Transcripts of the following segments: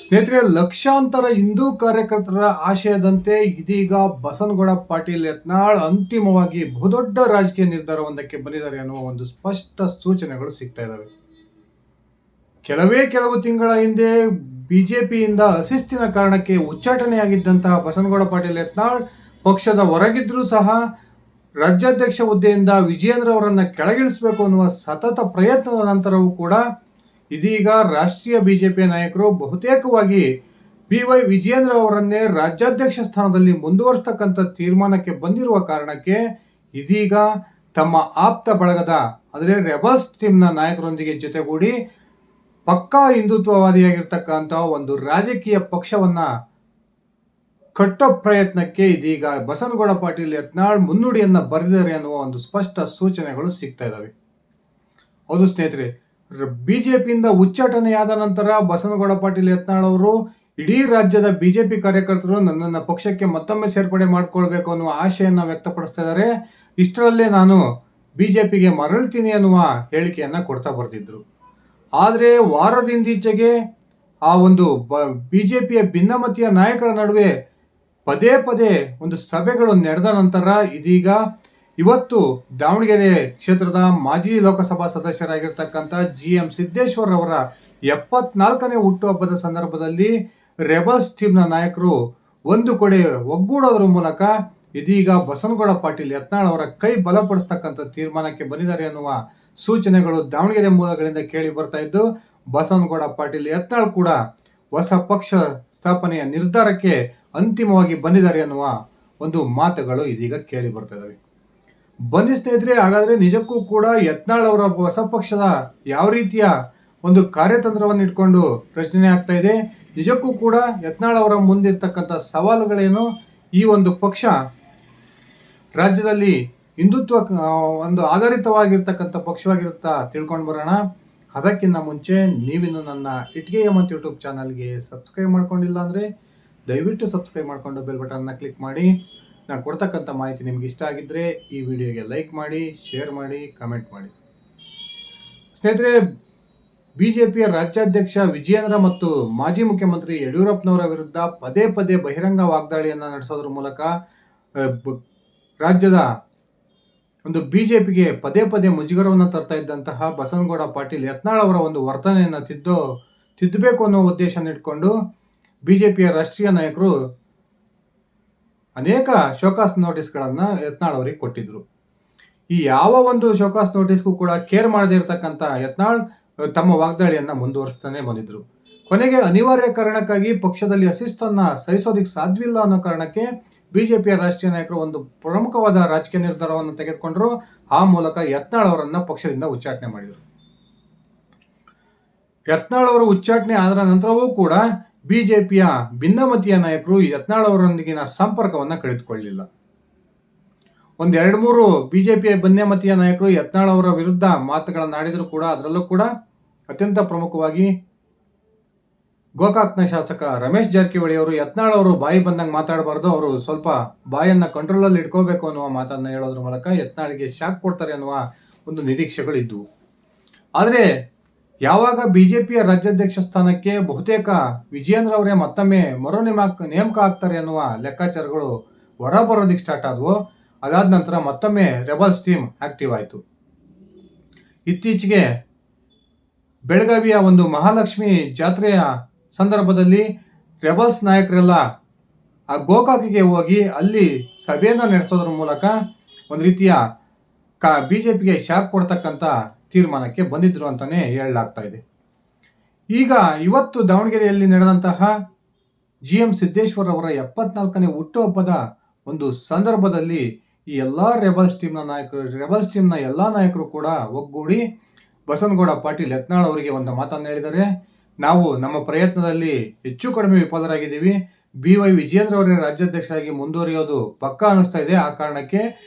ಸ್ನೇಹಿತರೆ, ಲಕ್ಷಾಂತರ ಹಿಂದೂ ಕಾರ್ಯಕರ್ತರ ಆಶಯದಂತೆ ಇದೀಗ ಬಸನಗೌಡ ಪಾಟೀಲ್ ಯತ್ನಾಳ್ ಅಂತಿಮವಾಗಿ ಬಹುದೊಡ್ಡ ರಾಜಕೀಯ ನಿರ್ಧಾರವೊಂದಕ್ಕೆ ಬಂದಿದ್ದಾರೆ ಅನ್ನುವ ಒಂದು ಸ್ಪಷ್ಟ ಸೂಚನೆಗಳು ಸಿಗ್ತಾ ಇದ್ದಾವೆ. ಕೆಲವು ತಿಂಗಳ ಹಿಂದೆ ಬಿಜೆಪಿಯಿಂದ ಅಶಿಸ್ತಿನ ಕಾರಣಕ್ಕೆ ಉಚ್ಚಾಟನೆಯಾಗಿದ್ದಂತಹ ಬಸನಗೌಡ ಪಾಟೀಲ್ ಯತ್ನಾಳ್ ಪಕ್ಷದ ಹೊರಗಿದ್ರೂ ಸಹ ರಾಜ್ಯಾಧ್ಯಕ್ಷ ಹುದ್ದೆಯಿಂದ ವಿಜಯೇಂದ್ರ ಅವರನ್ನ ಕೆಳಗಿಳಿಸಬೇಕು ಅನ್ನುವ ಸತತ ಪ್ರಯತ್ನದ ನಂತರವೂ ಕೂಡ ಇದೀಗ ರಾಷ್ಟ್ರೀಯ ಬಿಜೆಪಿ ನಾಯಕರು ಬಹುತೇಕವಾಗಿ BY ವಿಜಯೇಂದ್ರ ಅವರನ್ನೇ ರಾಜ್ಯಾಧ್ಯಕ್ಷ ಸ್ಥಾನದಲ್ಲಿ ಮುಂದುವರಿಸತಕ್ಕಂಥ ತೀರ್ಮಾನಕ್ಕೆ ಬಂದಿರುವ ಕಾರಣಕ್ಕೆ ಇದೀಗ ತಮ್ಮ ಆಪ್ತ ಬಳಗದ ಅಂದರೆ ರೆಬಲ್ಸ್ ಟೀಮ್ನ ನಾಯಕರೊಂದಿಗೆ ಜೊತೆಗೂಡಿ ಪಕ್ಕಾ ಹಿಂದುತ್ವವಾದಿಯಾಗಿರ್ತಕ್ಕಂಥ ಒಂದು ರಾಜಕೀಯ ಪಕ್ಷವನ್ನ ಕಟ್ಟೋ ಪ್ರಯತ್ನಕ್ಕೆ ಇದೀಗ ಬಸನಗೌಡ ಪಾಟೀಲ್ ಯತ್ನಾಳ್ ಮುನ್ನುಡಿಯನ್ನ ಬರೆದಿದ್ದಾರೆ ಅನ್ನುವ ಒಂದು ಸ್ಪಷ್ಟ ಸೂಚನೆಗಳು ಸಿಗ್ತಾ ಇದ್ದಾವೆ. ಹೌದು ಸ್ನೇಹಿತರೆ, ಬಿಜೆಪಿಯಿಂದ ಉಚ್ಚಾಟನೆಯಾದ ನಂತರ ಬಸನಗೌಡ ಪಾಟೀಲ್ ಯತ್ನಾಳ್ ಅವರು ಇಡೀ ರಾಜ್ಯದ ಬಿಜೆಪಿ ಕಾರ್ಯಕರ್ತರು ನನ್ನನ್ನು ಪಕ್ಷಕ್ಕೆ ಮತ್ತೊಮ್ಮೆ ಸೇರ್ಪಡೆ ಮಾಡಿಕೊಳ್ಬೇಕು ಅನ್ನುವ ಆಶೆಯನ್ನ ವ್ಯಕ್ತಪಡಿಸ್ತಾ ಇದ್ದಾರೆ. ಇಷ್ಟರಲ್ಲೇ ನಾನು ಬಿಜೆಪಿಗೆ ಮರಳ್ತೀನಿ ಅನ್ನುವ ಹೇಳಿಕೆಯನ್ನ ಕೊಡ್ತಾ ಬರ್ತಿದ್ರು. ಆದರೆ ವಾರದಿಂದೀಚೆಗೆ ಆ ಒಂದು ಬಿಜೆಪಿಯ ಭಿನ್ನಮತೀಯ ನಾಯಕರ ನಡುವೆ ಪದೇ ಪದೇ ಒಂದು ಸಭೆಗಳು ನಡೆದ ನಂತರ ಇದೀಗ ಇವತ್ತು ದಾವಣಗೆರೆ ಕ್ಷೇತ್ರದ ಮಾಜಿ ಲೋಕಸಭಾ ಸದಸ್ಯರಾಗಿರ್ತಕ್ಕಂಥ GM ಸಿದ್ದೇಶ್ವರ್ ಅವರ 74ನೇ ಹುಟ್ಟುಹಬ್ಬದ ಸಂದರ್ಭದಲ್ಲಿ ರೆಬಲ್ಸ್ ಟೀಮ್ನ ನಾಯಕರು ಒಂದು ಕಡೆ ಒಗ್ಗೂಡೋದ್ರ ಮೂಲಕ ಇದೀಗ ಬಸನಗೌಡ ಪಾಟೀಲ್ ಯತ್ನಾಳ್ ಅವರ ಕೈ ಬಲಪಡಿಸ್ತಕ್ಕಂಥ ತೀರ್ಮಾನಕ್ಕೆ ಬಂದಿದ್ದಾರೆ ಅನ್ನುವ ಸೂಚನೆಗಳು ದಾವಣಗೆರೆ ಮೂಲಗಳಿಂದ ಕೇಳಿ ಬರ್ತಾ ಇದ್ದು, ಬಸನಗೌಡ ಪಾಟೀಲ್ ಯತ್ನಾಳ್ ಕೂಡ ಹೊಸ ಪಕ್ಷ ಸ್ಥಾಪನೆಯ ನಿರ್ಧಾರಕ್ಕೆ ಅಂತಿಮವಾಗಿ ಬಂದಿದ್ದಾರೆ ಅನ್ನುವ ಒಂದು ಮಾತುಗಳು ಇದೀಗ ಕೇಳಿ ಬರ್ತಾ ಇದ್ದಾವೆ. ಬನ್ನಿ ಸ್ನೇಹಿತರೆ, ಹಾಗಾದ್ರೆ ನಿಜಕ್ಕೂ ಕೂಡ ಯತ್ನಾಳ್ ಅವರ ಹೊಸ ಪಕ್ಷದ ಯಾವ ರೀತಿಯ ಒಂದು ಕಾರ್ಯತಂತ್ರವನ್ನು ಇಟ್ಕೊಂಡು ಪ್ರಶ್ನೆ ಆಗ್ತಾ ಇದೆ, ನಿಜಕ್ಕೂ ಕೂಡ ಯತ್ನಾಳ್ ಅವರ ಮುಂದಿರ್ತಕ್ಕಂಥ ಸವಾಲುಗಳೇನು, ಈ ಒಂದು ಪಕ್ಷ ರಾಜ್ಯದಲ್ಲಿ ಹಿಂದುತ್ವ ಒಂದು ಆಧಾರಿತವಾಗಿರ್ತಕ್ಕಂಥ ಪಕ್ಷವಾಗಿರುತ್ತಾ ತಿಳ್ಕೊಂಡು ಬರೋಣ. ಅದಕ್ಕಿಂತ ಮುಂಚೆ ನೀವಿನ್ನು ನನ್ನ ಇಟ್ಗೆ ಹೇಮಂತ್ ಯೂಟ್ಯೂಬ್ ಚಾನಲ್ಗೆ ಸಬ್ಸ್ಕ್ರೈಬ್ ಮಾಡ್ಕೊಂಡಿಲ್ಲ ಅಂದರೆ ದಯವಿಟ್ಟು ಸಬ್ಸ್ಕ್ರೈಬ್ ಮಾಡಿಕೊಂಡು ಬೆಲ್ ಬಟನ್ನ ಕ್ಲಿಕ್ ಮಾಡಿ. ನಾನು ಕೊಡ್ತಕ್ಕಂಥ ಮಾಹಿತಿ ನಿಮ್ಗೆ ಇಷ್ಟ ಆಗಿದ್ದರೆ ಈ ವಿಡಿಯೋಗೆ ಲೈಕ್ ಮಾಡಿ, ಶೇರ್ ಮಾಡಿ, ಕಮೆಂಟ್ ಮಾಡಿ. ಸ್ನೇಹಿತರೆ, ಬಿಜೆಪಿಯ ರಾಜ್ಯಾಧ್ಯಕ್ಷ ವಿಜಯೇಂದ್ರ ಮತ್ತು ಮಾಜಿ ಮುಖ್ಯಮಂತ್ರಿ ಯಡಿಯೂರಪ್ಪನವರ ವಿರುದ್ಧ ಪದೇ ಪದೇ ಬಹಿರಂಗ ವಾಗ್ದಾಳಿಯನ್ನು ನಡೆಸೋದ್ರ ಮೂಲಕ ರಾಜ್ಯದ ಒಂದು ಬಿಜೆಪಿಗೆ ಪದೇ ಪದೇ ಮುಜುಗರವನ್ನು ತರ್ತಾ ಇದ್ದಂತಹ ಬಸನಗೌಡ ಪಾಟೀಲ್ ಯತ್ನಾಳ್ ಅವರ ಒಂದು ವರ್ತನೆಯನ್ನು ತಿದ್ದಬೇಕು ಅನ್ನೋ ಉದ್ದೇಶನ ಇಟ್ಕೊಂಡು ಬಿಜೆಪಿಯ ರಾಷ್ಟ್ರೀಯ ನಾಯಕರು ಅನೇಕ ಶೋಕಾಸ್ ನೋಟಿಸ್ಗಳನ್ನು ಯತ್ನಾಳ್ ಅವರಿಗೆ ಕೊಟ್ಟಿದ್ರು. ಈ ಯಾವ ಒಂದು ಶೋಕಾಸ್ ನೋಟಿಸ್ಗೂ ಕೂಡ ಕೇರ್ ಮಾಡದೇ ಇರತಕ್ಕಂಥ ಯತ್ನಾಳ್ ತಮ್ಮ ವಾಗ್ದಾಳಿಯನ್ನ ಮುಂದುವರಿಸ್ತಾನೆ ಬಂದಿದ್ರು. ಕೊನೆಗೆ ಅನಿವಾರ್ಯ ಕಾರಣಕ್ಕಾಗಿ ಪಕ್ಷದಲ್ಲಿ ಅಶಿಸ್ತನ್ನ ಸಹಿಸೋದಿಕ್ ಸಾಧ್ಯವಿಲ್ಲ ಅನ್ನೋ ಕಾರಣಕ್ಕೆ ಬಿಜೆಪಿಯ ರಾಷ್ಟ್ರೀಯ ನಾಯಕರು ಒಂದು ಪ್ರಮುಖವಾದ ರಾಜಕೀಯ ನಿರ್ಧಾರವನ್ನು ತೆಗೆದುಕೊಂಡ್ರು. ಆ ಮೂಲಕ ಯತ್ನಾಳ್ ಅವರನ್ನ ಪಕ್ಷದಿಂದ ಉಚ್ಚಾಟನೆ ಮಾಡಿದರು. ಯತ್ನಾಳ್ ಅವರು ಉಚ್ಚಾಟನೆ ಆದ ನಂತರವೂ ಕೂಡ ಬಿಜೆಪಿಯ ಭಿನ್ನಮತೀಯ ನಾಯಕರು ಯತ್ನಾಳ್ ಅವರೊಂದಿಗಿನ ಸಂಪರ್ಕವನ್ನ ಕಡಿದುಕೊಳ್ಳಲಿಲ್ಲ. ಒಂದ್ 2-3 ಬಿಜೆಪಿಯ ಭಿನ್ನಮತೀಯ ನಾಯಕರು ಯತ್ನಾಳ್ ಅವರ ವಿರುದ್ಧ ಮಾತುಗಳನ್ನಾಡಿದ್ರು ಕೂಡ ಅದರಲ್ಲೂ ಕೂಡ ಅತ್ಯಂತ ಪ್ರಮುಖವಾಗಿ ಗೋಕಾಕ್ನ ಶಾಸಕ ರಮೇಶ್ ಜಾರಕಿಹೊಳಿ ಅವರು ಯತ್ನಾಳ್ ಅವರು ಬಾಯಿ ಬಂದಂಗೆ ಮಾತಾಡಬಾರ್ದು, ಅವರು ಸ್ವಲ್ಪ ಬಾಯನ್ನ ಕಂಟ್ರೋಲಲ್ಲಿ ಇಟ್ಕೋಬೇಕು ಅನ್ನುವ ಮಾತನ್ನ ಹೇಳೋದ್ರ ಮೂಲಕ ಯತ್ನಾಳ್ಗೆ ಶಾಕ್ ಕೊಡ್ತಾರೆ ಅನ್ನುವ ಒಂದು ನಿರೀಕ್ಷೆಗಳು ಇದ್ವು. ಆದರೆ ಯಾವಾಗ ಬಿಜೆಪಿಯ ರಾಜ್ಯಾಧ್ಯಕ್ಷ ಸ್ಥಾನಕ್ಕೆ ಬಹುತೇಕ ವಿಜಯೇಂದ್ರ ಅವರೇ ಮತ್ತೊಮ್ಮೆ ನೇಮಕ ಆಗ್ತಾರೆ ಅನ್ನುವ ಲೆಕ್ಕಾಚಾರಗಳು ಹೊರಬರೋದಿಕ್ಕೆ ಸ್ಟಾರ್ಟ್ ಆದವು, ಅದಾದ ನಂತರ ಮತ್ತೊಮ್ಮೆ ರೆಬಲ್ಸ್ ಟೀಮ್ ಆಕ್ಟಿವ್ ಆಯಿತು. ಇತ್ತೀಚೆಗೆ ಬೆಳಗಾವಿಯ ಒಂದು ಮಹಾಲಕ್ಷ್ಮಿ ಜಾತ್ರೆಯ ಸಂದರ್ಭದಲ್ಲಿ ರೆಬಲ್ಸ್ ನಾಯಕರೆಲ್ಲ ಆ ಗೋಕಾಕಿಗೆ ಹೋಗಿ ಅಲ್ಲಿ ಸಭೆಯನ್ನು ನಡೆಸೋದ್ರ ಮೂಲಕ ಒಂದು ರೀತಿಯ ಬಿಜೆಪಿಗೆ ಶಾಕ್ ಕೊಡ್ತಕ್ಕಂಥ ತೀರ್ಮಾನಕ್ಕೆ ಬಂದಿದ್ರು ಅಂತಾನೆ ಹೇಳಲಾಗ್ತಾ ಇದೆ. ಈಗ ಇವತ್ತು ದಾವಣಗೆರೆಯಲ್ಲಿ ನಡೆದಂತಹ GM ಸಿದ್ದೇಶ್ವರ್ ಅವರ 74ನೇ ಹುಟ್ಟುಹಬ್ಬದ ಒಂದು ಸಂದರ್ಭದಲ್ಲಿ ಈ ಎಲ್ಲಾ ರೆಬಲ್ಸ್ ಟೀಮ್ನ ಎಲ್ಲಾ ನಾಯಕರು ಕೂಡ ಒಗ್ಗೂಡಿ ಬಸನಗೌಡ ಪಾಟೀಲ್ ಯತ್ನಾಳ್ ಅವರಿಗೆ ಒಂದು ಮಾತನ್ನು ಹೇಳಿದ್ದಾರೆ. ನಾವು ನಮ್ಮ ಪ್ರಯತ್ನದಲ್ಲಿ ಹೆಚ್ಚು ಕಡಿಮೆ ವಿಫಲರಾಗಿದ್ದೀವಿ, BY ವಿಜಯೇಂದ್ರ ಅವರೇ ರಾಜ್ಯಾಧ್ಯಕ್ಷರಾಗಿ ಮುಂದುವರಿಯೋದು ಪಕ್ಕಾ ಅನಿಸ್ತಾ ಇದೆ, ಆ ಕಾರಣಕ್ಕೆ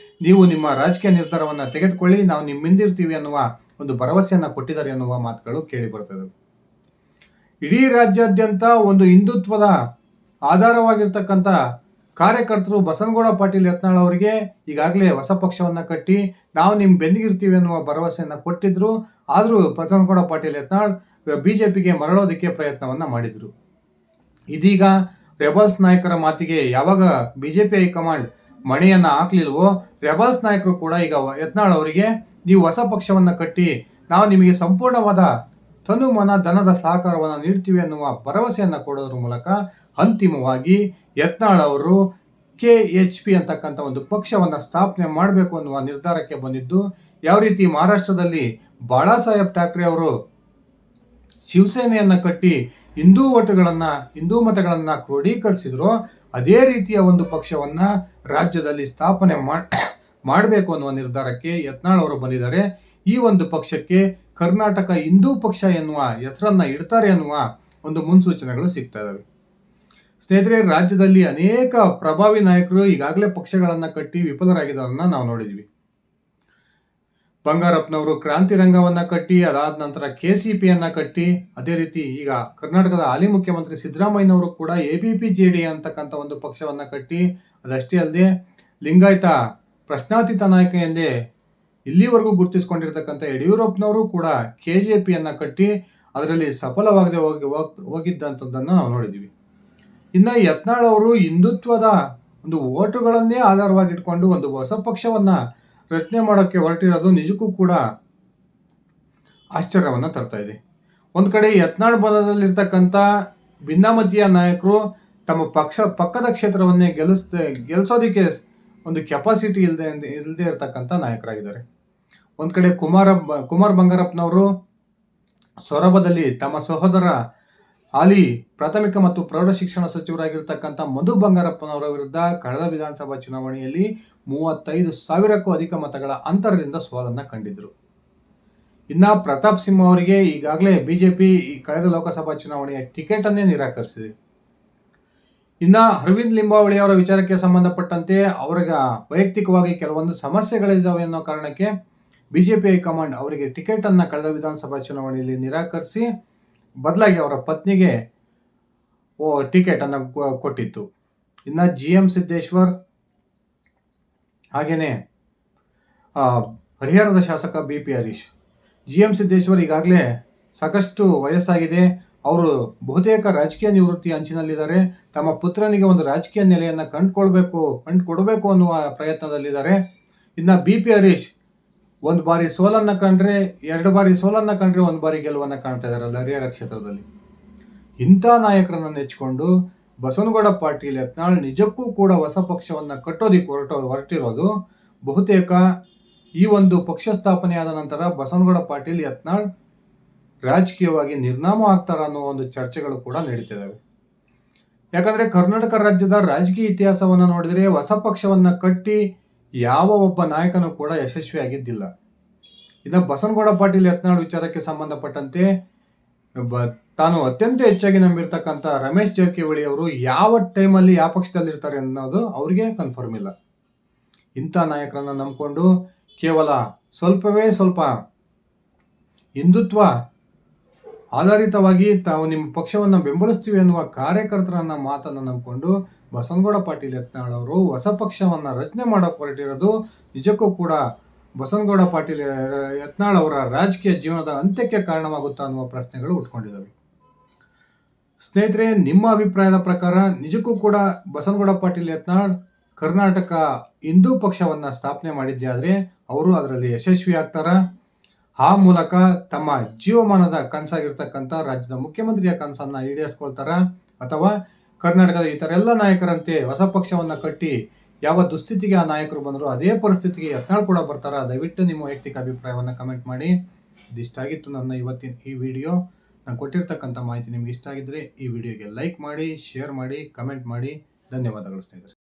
ನೀವು ನಿಮ್ಮ ರಾಜಕೀಯ ನಿರ್ಧಾರವನ್ನ ತೆಗೆದುಕೊಳ್ಳಿ, ನಾವು ನಿಮ್ಮಿಂದಿರ್ತೀವಿ ಅನ್ನುವ ಒಂದು ಭರವಸೆಯನ್ನ ಕೊಟ್ಟಿದ್ದಾರೆ ಅನ್ನುವ ಮಾತುಗಳು ಕೇಳಿ ಬರ್ತದೆ. ಇಡೀ ರಾಜ್ಯಾದ್ಯಂತ ಒಂದು ಹಿಂದುತ್ವದ ಆಧಾರವಾಗಿರ್ತಕ್ಕಂಥ ಕಾರ್ಯಕರ್ತರು ಬಸನಗೌಡ ಪಾಟೀಲ್ ಯತ್ನಾಳ್ ಅವರಿಗೆ ಈಗಾಗಲೇ ಹೊಸ ಪಕ್ಷವನ್ನ ಕಟ್ಟಿ ನಾವು ನಿಮ್ ಬೆನ್ನಿಗಿರ್ತೀವಿ ಅನ್ನುವ ಭರವಸೆಯನ್ನ ಕೊಟ್ಟಿದ್ರು. ಆದ್ರೂ ಬಸನಗೌಡ ಪಾಟೀಲ್ ಯತ್ನಾಳ್ ಬಿಜೆಪಿಗೆ ಮರಳೋದಕ್ಕೆ ಪ್ರಯತ್ನವನ್ನ ಮಾಡಿದ್ರು. ಇದೀಗ ರೆಬಲ್ಸ್ ನಾಯಕರ ಮಾತಿಗೆ ಯಾವಾಗ ಬಿಜೆಪಿ ಹೈಕಮಾಂಡ್ ಮಣೆಯನ್ನ ಹಾಕ್ಲಿಲ್ವೋ, ರೆಬಲ್ಸ್ ನಾಯಕರು ಕೂಡ ಈಗ ಯತ್ನಾಳ್ ಅವರಿಗೆ ನೀವು ಹೊಸ ಪಕ್ಷವನ್ನ ಕಟ್ಟಿ ನಾವು ನಿಮಗೆ ಸಂಪೂರ್ಣವಾದ ತನು ಮನ ಧನದ ಸಹಕಾರವನ್ನು ನೀಡ್ತೀವಿ ಅನ್ನುವ ಭರವಸೆಯನ್ನು ಕೊಡೋದ್ರ ಮೂಲಕ ಅಂತಿಮವಾಗಿ ಯತ್ನಾಳ್ ಅವರು KHP ಅಂತಕ್ಕಂಥ ಒಂದು ಪಕ್ಷವನ್ನು ಸ್ಥಾಪನೆ ಮಾಡಬೇಕು ಅನ್ನುವ ನಿರ್ಧಾರಕ್ಕೆ ಬಂದಿದ್ದು, ಯಾವ ರೀತಿ ಮಹಾರಾಷ್ಟ್ರದಲ್ಲಿ ಬಾಳಾ ಸಾಹೇಬ್ ಠಾಕ್ರೆ ಅವರು ಶಿವಸೇನೆಯನ್ನ ಕಟ್ಟಿ ಹಿಂದೂ ಮತಗಳನ್ನ ಕ್ರೋಢೀಕರಿಸಿದ್ರು, ಅದೇ ರೀತಿಯ ಒಂದು ಪಕ್ಷವನ್ನ ರಾಜ್ಯದಲ್ಲಿ ಸ್ಥಾಪನೆ ಮಾಡಬೇಕು ಅನ್ನುವ ನಿರ್ಧಾರಕ್ಕೆ ಯತ್ನಾಳ್ ಅವರು ಬಂದಿದ್ದಾರೆ. ಈ ಒಂದು ಪಕ್ಷಕ್ಕೆ ಕರ್ನಾಟಕ ಹಿಂದೂ ಪಕ್ಷ ಎನ್ನುವ ಹೆಸರನ್ನ ಇಡ್ತಾರೆ ಅನ್ನುವ ಒಂದು ಮುನ್ಸೂಚನೆಗಳು ಸಿಗ್ತಾ ಇದಾವೆ. ಸ್ನೇಹಿತರೆ, ರಾಜ್ಯದಲ್ಲಿ ಅನೇಕ ಪ್ರಭಾವಿ ನಾಯಕರು ಈಗಾಗಲೇ ಪಕ್ಷಗಳನ್ನ ಕಟ್ಟಿ ವಿಫಲರಾಗಿದ್ದರನ್ನ ನಾವು ನೋಡಿದ್ವಿ. ಬಂಗಾರಪ್ಪನವರು ಕ್ರಾಂತಿ ರಂಗವನ್ನ ಕಟ್ಟಿ, ಅದಾದ ನಂತರ KCPಯನ್ನ ಕಟ್ಟಿ, ಅದೇ ರೀತಿ ಈಗ ಕರ್ನಾಟಕದ ಹಾಲಿ ಮುಖ್ಯಮಂತ್ರಿ ಸಿದ್ದರಾಮಯ್ಯನವರು ಕೂಡ ABPJD ಅಂತಕ್ಕಂಥ ಒಂದು ಪಕ್ಷವನ್ನ ಕಟ್ಟಿ, ಅದಷ್ಟೇ ಅಲ್ಲದೆ ಲಿಂಗಾಯತ ಪ್ರಶ್ನಾತೀತ ನಾಯಕ ಎಂದೇ ಇಲ್ಲಿವರೆಗೂ ಗುರುತಿಸಿಕೊಂಡಿರ್ತಕ್ಕಂಥ ಯಡಿಯೂರಪ್ಪನವರು ಕೂಡ KJPಯನ್ನ ಕಟ್ಟಿ ಅದರಲ್ಲಿ ಸಫಲವಾಗದೆ ಹೋಗಿದ್ದಂಥದ್ದನ್ನು ನಾವು ನೋಡಿದ್ವಿ. ಇನ್ನು ಯತ್ನಾಳ್ ಅವರು ಹಿಂದುತ್ವದ ಒಂದು ಓಟುಗಳನ್ನೇ ಆಧಾರವಾಗಿಟ್ಕೊಂಡು ಒಂದು ಹೊಸ ಪಕ್ಷವನ್ನ ರಚನೆ ಮಾಡೋಕ್ಕೆ ಹೊರಟಿರೋದು ನಿಜಕ್ಕೂ ಕೂಡ ಆಶ್ಚರ್ಯವನ್ನ ತರ್ತಾ ಇದೆ. ಒಂದ್ ಕಡೆ ಯತ್ನಾಳ್ ಬಲದಲ್ಲಿರ್ತಕ್ಕಂಥ ಭಿನ್ನಮತೀಯ ನಾಯಕರು ತಮ್ಮ ಪಕ್ಕದ ಕ್ಷೇತ್ರವನ್ನೇ ಗೆಲ್ಲಿಸೋದಿಕ್ಕೆ ಒಂದು ಕೆಪಾಸಿಟಿ ಇಲ್ಲದೆ ಇರತಕ್ಕಂಥ ನಾಯಕರಾಗಿದ್ದಾರೆ. ಒಂದ್ ಕಡೆ ಕುಮಾರ್ ಬಂಗಾರಪ್ಪನವರು ಸೊರಬದಲ್ಲಿ ತಮ್ಮ ಸಹೋದರ ಹಾಲಿ ಪ್ರಾಥಮಿಕ ಮತ್ತು ಪ್ರೌಢ ಶಿಕ್ಷಣ ಸಚಿವರಾಗಿರ್ತಕ್ಕಂಥ ಮಧು ಬಂಗಾರಪ್ಪನವರ ವಿರುದ್ಧ ಕಳೆದ ವಿಧಾನಸಭಾ ಚುನಾವಣೆಯಲ್ಲಿ 35,000ಕ್ಕೂ ಅಧಿಕ ಮತಗಳ ಅಂತರದಿಂದ ಸೋಲನ್ನ ಕಂಡಿದ್ರು. ಇನ್ನ ಪ್ರತಾಪ್ ಸಿಂಹ ಅವರಿಗೆ ಈಗಾಗಲೇ ಬಿಜೆಪಿ ಈ ಕಳೆದ ಲೋಕಸಭಾ ಚುನಾವಣೆಯ ಟಿಕೆಟ್ ಅನ್ನೇ ನಿರಾಕರಿಸಿದೆ. ಇನ್ನ ಅರವಿಂದ್ ಲಿಂಬಾವಳಿ ಅವರ ವಿಚಾರಕ್ಕೆ ಸಂಬಂಧಪಟ್ಟಂತೆ ಅವರಿಗೆ ವೈಯಕ್ತಿಕವಾಗಿ ಕೆಲವೊಂದು ಸಮಸ್ಯೆಗಳಿದ್ದಾವೆ ಅನ್ನೋ ಕಾರಣಕ್ಕೆ ಬಿಜೆಪಿ ಹೈಕಮಾಂಡ್ ಅವರಿಗೆ ಟಿಕೆಟ್ ಅನ್ನ ಕಳೆದ ವಿಧಾನಸಭಾ ಚುನಾವಣೆಯಲ್ಲಿ ನಿರಾಕರಿಸಿ ಬದಲಾಗಿ ಅವರ ಪತ್ನಿಗೆ ಟಿಕೆಟ್ ಅನ್ನು ಕೊಟ್ಟಿತ್ತು. ಇನ್ನ GM ಸಿದ್ದೇಶ್ವರ್ ಹಾಗೇನೆ ಹರಿಹರದ ಶಾಸಕ BP ಹರೀಶ್. GM ಸಿದ್ದೇಶ್ವರ್ ಈಗಾಗಲೇ ಸಾಕಷ್ಟು ವಯಸ್ಸಾಗಿದೆ, ಅವರು ಬಹುತೇಕ ರಾಜಕೀಯ ನಿವೃತ್ತಿ ಅಂಚಿನಲ್ಲಿದ್ದಾರೆ. ತಮ್ಮ ಪುತ್ರನಿಗೆ ಒಂದು ರಾಜಕೀಯ ನೆಲೆಯನ್ನ ಕಂಡುಕೊಡಬೇಕು ಅನ್ನುವ ಪ್ರಯತ್ನದಲ್ಲಿದ್ದಾರೆ. ಇನ್ನ BP ಹರೀಶ್ ಒಂದು ಬಾರಿ ಸೋಲನ್ನ ಕಂಡ್ರೆ, 2 ಬಾರಿ ಸೋಲನ್ನ ಕಂಡ್ರೆ 1 ಬಾರಿ ಗೆಲುವನ್ನ ಕಾಣ್ತಾ ಇದಾರಲ್ಲ ಹರಿಹರ ಕ್ಷೇತ್ರದಲ್ಲಿ. ಇಂಥ ನಾಯಕರನ್ನ ನೆಚ್ಚಿಕೊಂಡು ಬಸವನಗೌಡ ಪಾಟೀಲ್ ಯತ್ನಾಳ್ ನಿಜಕ್ಕೂ ಕೂಡ ಹೊಸ ಪಕ್ಷವನ್ನ ಕಟ್ಟೋದಿಕ್ಕೆ ಹೊರಟಿರೋದು ಬಹುತೇಕ ಈ ಒಂದು ಪಕ್ಷ ಸ್ಥಾಪನೆಯಾದ ನಂತರ ಬಸವನಗೌಡ ಪಾಟೀಲ್ ಯತ್ನಾಳ್ ರಾಜಕೀಯವಾಗಿ ನಿರ್ನಾಮ ಆಗ್ತಾರ ಅನ್ನೋ ಒಂದು ಚರ್ಚೆಗಳು ಕೂಡ ನಡೀತಿದ್ದಾವೆ. ಯಾಕಂದ್ರೆ ಕರ್ನಾಟಕ ರಾಜ್ಯದ ರಾಜಕೀಯ ಇತಿಹಾಸವನ್ನ ನೋಡಿದ್ರೆ ಹೊಸ ಪಕ್ಷವನ್ನ ಕಟ್ಟಿ ಯಾವ ಒಬ್ಬ ನಾಯಕನು ಕೂಡ ಯಶಸ್ವಿಯಾಗಿದ್ದಿಲ್ಲ. ಇನ್ನು ಬಸವನಗೌಡ ಪಾಟೀಲ್ ಯತ್ನಾಳ್ ವಿಚಾರಕ್ಕೆ ಸಂಬಂಧಪಟ್ಟಂತೆ ತಾನು ಅತ್ಯಂತ ಹೆಚ್ಚಾಗಿ ನಂಬಿರ್ತಕ್ಕಂಥ ರಮೇಶ್ ಜಾರಕಿಹೊಳಿ ಅವರು ಯಾವ ಟೈಮಲ್ಲಿ ಯಾವ ಪಕ್ಷದಲ್ಲಿ ಇರ್ತಾರೆ ಅನ್ನೋದು ಅವ್ರಿಗೆ ಕನ್ಫರ್ಮ್ ಇಲ್ಲ. ಇಂಥ ನಾಯಕರನ್ನ ನಂಬಿಕೊಂಡು ಕೇವಲ ಸ್ವಲ್ಪ ಹಿಂದುತ್ವ ಆಧಾರಿತವಾಗಿ ತಾವು ನಿಮ್ಮ ಪಕ್ಷವನ್ನು ಬೆಂಬಲಿಸ್ತೀವಿ ಅನ್ನುವ ಕಾರ್ಯಕರ್ತರನ್ನ ಮಾತನ್ನ ನಂಬಿಕೊಂಡು ಬಸವನಗೌಡ ಪಾಟೀಲ್ ಯತ್ನಾಳ್ ಅವರು ಹೊಸ ಪಕ್ಷವನ್ನ ರಚನೆ ಮಾಡೋಕೆ ಹೊರಟಿರೋದು ನಿಜಕ್ಕೂ ಕೂಡ ಬಸವನಗೌಡ ಪಾಟೀಲ್ ಯತ್ನಾಳ್ ಅವರ ರಾಜಕೀಯ ಜೀವನದ ಅಂತ್ಯಕ್ಕೆ ಕಾರಣವಾಗುತ್ತಾ ಅನ್ನುವ ಪ್ರಶ್ನೆಗಳು ಉಟ್ಕೊಂಡಿದ್ದಾವೆ. ಸ್ನೇಹಿತರೆ, ನಿಮ್ಮ ಅಭಿಪ್ರಾಯದ ಪ್ರಕಾರ ನಿಜಕ್ಕೂ ಕೂಡ ಬಸವನಗೌಡ ಪಾಟೀಲ್ ಯತ್ನಾಳ್ ಕರ್ನಾಟಕ ಹಿಂದೂ ಪಕ್ಷವನ್ನ ಸ್ಥಾಪನೆ ಮಾಡಿದ್ದೆ ಆದ್ರೆ ಅವರು ಅದರಲ್ಲಿ ಯಶಸ್ವಿ ಆಗ್ತಾರ? ಆ ಮೂಲಕ ತಮ್ಮ ಜೀವಮಾನದ ಕನಸಾಗಿರ್ತಕ್ಕಂಥ ರಾಜ್ಯದ ಮುಖ್ಯಮಂತ್ರಿಯ ಕನಸನ್ನ ಈಡೇರಿಸ್ಕೊಳ್ತಾರ? ಅಥವಾ ಕರ್ನಾಟಕದ ಇತರ ಎಲ್ಲ ನಾಯಕರಂತೆ ಹೊಸ ಪಕ್ಷವನ್ನ ಕಟ್ಟಿ ಯಾವ ದುಸ್ಥಿತಿಗೆ ಆ ನಾಯಕರು ಬಂದರು ಅದೇ ಪರಿಸ್ಥಿತಿಗೆ ಯತ್ನಾಳ್ ಕೂಡ ಬರ್ತಾರ? ದಯವಿಟ್ಟು ನಿಮ್ಮ ವೈಯಕ್ತಿಕ ಅಭಿಪ್ರಾಯವನ್ನ ಕಮೆಂಟ್ ಮಾಡಿ. ಇದಿಷ್ಟ ಆಗಿತ್ತು ನನ್ನ ಇವತ್ತಿನ ಈ ವಿಡಿಯೋ. ನಾನು ಕೊಟ್ಟಿರ್ತಕ್ಕಂಥ ಮಾಹಿತಿ ನಿಮ್ಗೆ ಇಷ್ಟ ಆಗಿದ್ರೆ ಈ ವಿಡಿಯೋಗೆ ಲೈಕ್ ಮಾಡಿ, ಶೇರ್ ಮಾಡಿ, ಕಮೆಂಟ್ ಮಾಡಿ. ಧನ್ಯವಾದಗಳು ಸ್ನೇಹಿತರೆ.